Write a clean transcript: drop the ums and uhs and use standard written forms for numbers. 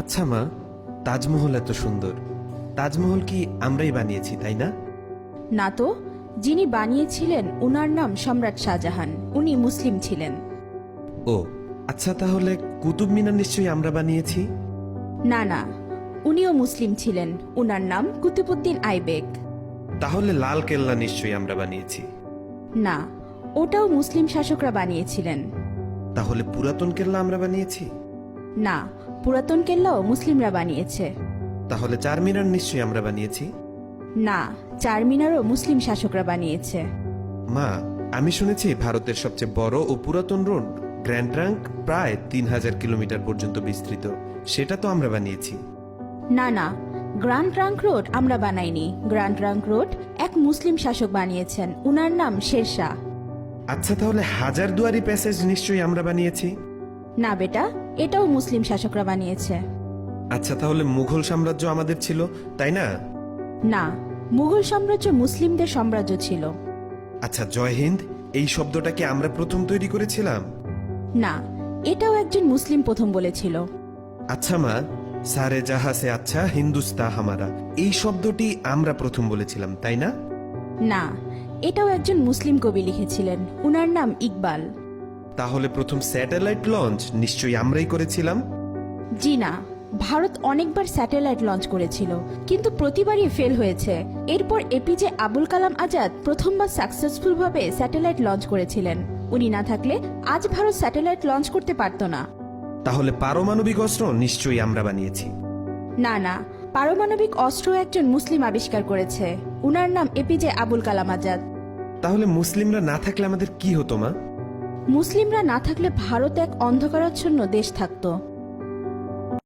আচ্ছা মা, তাজমহল এত সুন্দর, তাজমহল কি আমরাই বানিয়েছি তাই না? না তো, যিনি বানিয়েছিলেন উনার নাম সম্রাট শাহজাহান, উনি মুসলিম ছিলেন। ও আচ্ছা, তাহলে কুতুব মিনার নিশ্চয়ই আমরা বানিয়েছি। না না, উনিও মুসলিম ছিলেন, উনার নাম কুতুবউদ্দিন আইবেক। তাহলে লাল কেল্লা নিশ্চয়ই আমরা বানিয়েছি। না, ওটাও মুসলিম শাসকরা বানিয়েছিলেন। তাহলে পুরাতন কেল্লা আমরা বানিয়েছি। না, পুরাতন কেল্লাও মুসলিমরা বানিয়েছে। তাহলে চারমিনার নিশ্চয়ই আমরা বানিয়েছি। না, চারমিনারও মুসলিম শাসকরা বানিয়েছে। মা, আমি শুনেছি ভারতের সবচেয়ে বড় ও পুরাতন রোড গ্র্যান্ড ট্রাঙ্ক প্রায় 3000 কিলোমিটার পর্যন্ত বিস্তৃত, সেটা তো আমরা বানিয়েছি। না না, গ্র্যান্ড ট্রাঙ্ক রোড আমরা বানাইনি। গ্র্যান্ড ট্রাঙ্ক রোড এক মুসলিম শাসক বানিয়েছেন, উনার নাম শেরশাহ। আচ্ছা, তাহলে হাজারদুয়ারি প্যাসেজ নিশ্চয়ই আমরা বানিয়েছি। না বেটা, এটাও মুসলিম শাসকরা বানিয়েছে। আচ্ছা, তাহলে মুঘল সাম্রাজ্য আমাদের ছিল তাই না? না, মুঘল সাম্রাজ্য মুসলিমদের সাম্রাজ্য ছিল। আচ্ছা, জয় হিন্দ এই শব্দটা কি আমরা প্রথম তৈরি করেছিলাম? না, এটাও একজন মুসলিম প্রথম বলেছিল। আচ্ছা মা, সারে জাহা সে আচ্ছা হিন্দুস্তা হামারা এই শব্দটি আমরা প্রথম বলেছিলাম তাই না? না, এটাও একজন মুসলিম কবি লিখেছিলেন, উনার নাম ইকবাল। তাহলে প্রথম স্যাটেলাইট লঞ্চ নিশ্চয়ই আমরাই করেছিলাম। জি না, ভারত অনেকবার স্যাটেলাইট লঞ্চ করেছিল, কিন্তু প্রতিবারই ফেল হয়েছে। এরপর এপিজে আবুল কালাম আজাদ প্রথমবার সাকসেসফুল ভাবে স্যাটেলাইট লঞ্চ করেছিলেন। উনি না থাকলে আজ ভারত স্যাটেলাইট লঞ্চ করতে পারত না। তাহলে পারমাণবিক অস্ত্র নিশ্চয়ই আমরা বানিয়েছি। না না, পারমাণবিক অস্ত্র একজন মুসলিম আবিষ্কার করেছে, উনার নাম এপিজে আবুল কালাম আজাদ। তাহলে মুসলিমরা না থাকলে আমাদের কি হতো মা? মুসলিমরা না থাকলে ভারত এক অন্ধকারাচ্ছন্ন দেশ থাকতো।